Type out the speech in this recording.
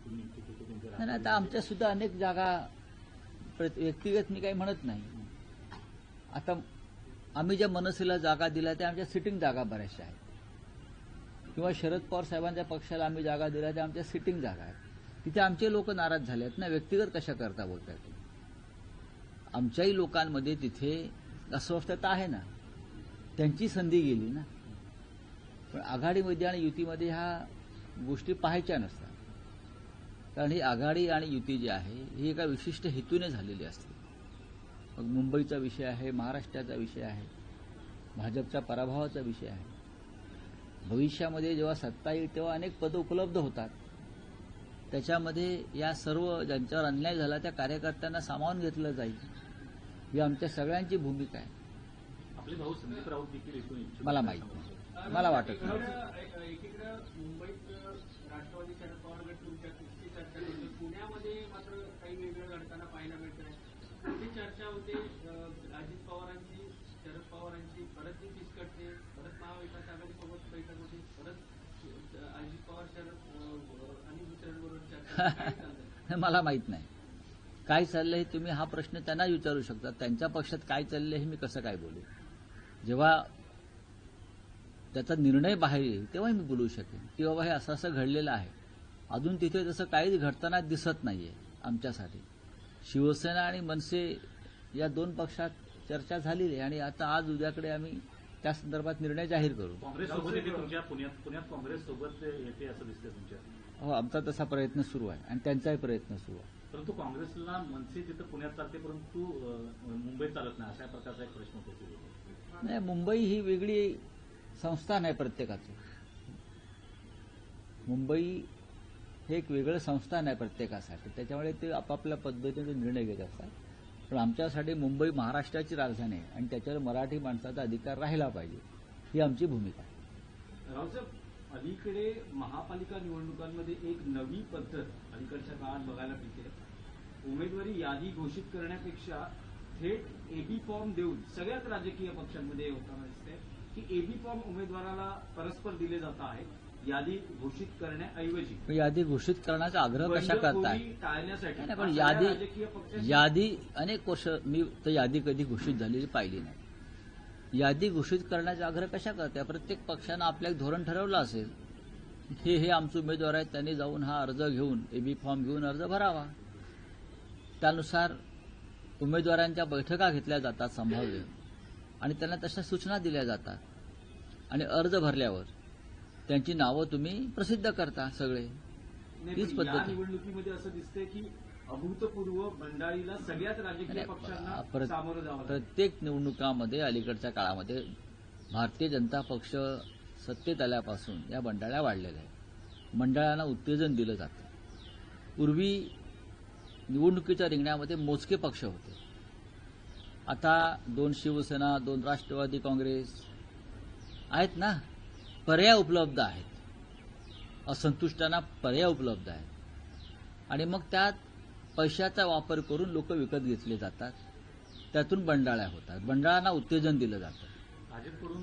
नाही, आता आमच्या सुद्धा अनेक जागा व्यक्तिगत मी काही म्हणत नाही. आता आम्ही ज्या मनसेला जागा दिल्या त्या आमच्या सिटिंग जागा बऱ्याचशा आहेत, किंवा शरद पवार साहेबांच्या पक्षाला आम्ही जागा दिल्या त्या आमच्या सिटिंग जागा आहेत. तिथे आमचे लोक नाराज झाले आहेत ना. व्यक्तिगत कशा करता बोलताय तुम्ही? आमच्याही लोकांमध्ये तिथे अस्वस्थता आहे ना, त्यांची संधी गेली ना. पण आघाडीमध्ये आणि युतीमध्ये ह्या गोष्टी पाहायच्या नसतात, कारण ही आघाडी आणि युती जी आहे ही एका विशिष्ट हेतूने झालेली असते. मग मुंबईचा विषय आहे, महाराष्ट्राचा विषय आहे, भाजपच्या पराभवाचा विषय आहे. भविष्यामध्ये जेव्हा सत्ता येईल तेव्हा अनेक पदं उपलब्ध होतात. त्याच्यामध्ये या सर्व ज्यांच्यावर अन्याय झाला त्या कार्यकर्त्यांना सामावून घेतलं जाईल, ही आमच्या सगळ्यांची भूमिका आहे. आपले भाऊ संदीप राऊत देखील इथून मला माहित नाही, मला वाटत नाही. एकीकडे मुंबईत राष्ट्रवादी शरद पवार गट तुमच्या तिसरी चर्चा होते, पुण्यामध्ये मात्र काही वेगळं घडताना पाहायला मिळत आहे. तिथे चर्चा होते अजित पवारांची, शरद पवारांची, परत ती फिसकटते, परत महाविकास आघाडीसोबत बैठक होती, परत अजित पवार शरद आणि दुसऱ्यांबरोबर चर्चा. मला माहित नाही काय चाललंय. तुम्ही हा प्रश्न त्यांना विचारू शकता. त्यांच्या पक्षात काय चाललंय हे मी कसं काय बोलू? जेव्हा त्याचा निर्णय बाहेर येईल तेव्हा मी बोलू शकेन की बाबा हे असं असं घडलेलं आहे. अजून तिथे तसं काहीच घडताना दिसत नाहीये आमच्यासाठी. शिवसेना आणि मनसे या दोन पक्षात चर्चा झालेली आहे आणि आता आज उद्याकडे आम्ही त्या संदर्भात निर्णय जाहीर करू. काँग्रेससोबत येते तुमच्या पुण्यात काँग्रेससोबत येते असं दिसतंय तुमच्या? हो, आमचा तसा प्रयत्न सुरू आहे आणि त्यांचाही प्रयत्न सुरू आहे. परंतु काँग्रेसला मनसे तिथं पुण्यात चालते परंतु मुंबईत चालत नाही, अशा प्रकारचा एक प्रश्न होतो. नाही, मुंबई ही वेगळी संस्थान आहे प्रत्येकाचं. मुंबई हे एक वेगळं संस्थान आहे प्रत्येकासाठी. त्याच्यामुळे ते आपापल्या पद्धतीने निर्णय घेत असतात. पण आमच्यासाठी मुंबई महाराष्ट्राची राजधानी आहे आणि त्याच्यावर मराठी माणसाचा अधिकार राहिला पाहिजे, ही आमची भूमिका आहे. रावसाहेब, अलीकडे महापालिका निवडणुकांमध्ये एक नवी पद्धत अलीकडच्या काळात बघायला मिळते. उमेदवारी यादी घोषित करण्यापेक्षा थेट एबी फॉर्म देऊन सगळ्याच राजकीय पक्षांमध्ये होताना दिसते की एबी फॉर्म उमेदवाराला परस्पर दिले जात आहे यादी घोषित करण्याऐवजी. यादी घोषित करण्याचा आग्रह कशा करताय? टाळण्यासाठी. नाही, पण यादी अनेक वर्ष मी तर यादी कधी घोषित झालेली पाहिली नाही. यादी घोषित करण्याचा आग्रह कशा करताय? प्रत्येक पक्षानं आपलं एक धोरण ठरवलं असेल, हे आमचे उमेदवार आहेत, त्यांनी जाऊन हा अर्ज घेऊन एबी फॉर्म घेऊन अर्ज भरावा. त्यानुसार उमेदवारांच्या बैठका घेतल्या जातात संभाव्य, आणि त्यांना तशा सूचना दिल्या जातात आणि अर्ज भरल्यावर त्यांची नावं तुम्ही प्रसिद्ध करता सगळे. हीच पद्धत आहे. निवडणुकीमध्ये असं दिसतंय की अभूतपूर्व बंडाळीला सगळ्याच राजकीय पक्षांना सामोरं जावं. प्रत्येक निवडणुकामध्ये अलीकडच्या काळामध्ये भारतीय जनता पक्ष सत्तेत आल्यापासून या बंडाळ्या वाढलेल्या आहेत. मंडळांना उत्तेजन दिलं जातं. पूर्वी निवडणुकीच्या रिंगणामध्ये मोजके पक्ष होते. आता 2 शिवसेना, 2 राष्ट्रवादी काँग्रेस आहेत ना. पर्याय उपलब्ध आहेत, असंतुष्टांना पर्याय उपलब्ध आहेत आणि मग त्यात पैशाचा वापर करून लोक विकत घेतले जातात. त्यातून बंडाळ्या होतात. बंडाळांना उत्तेजन दिलं जातं. भाजपकडून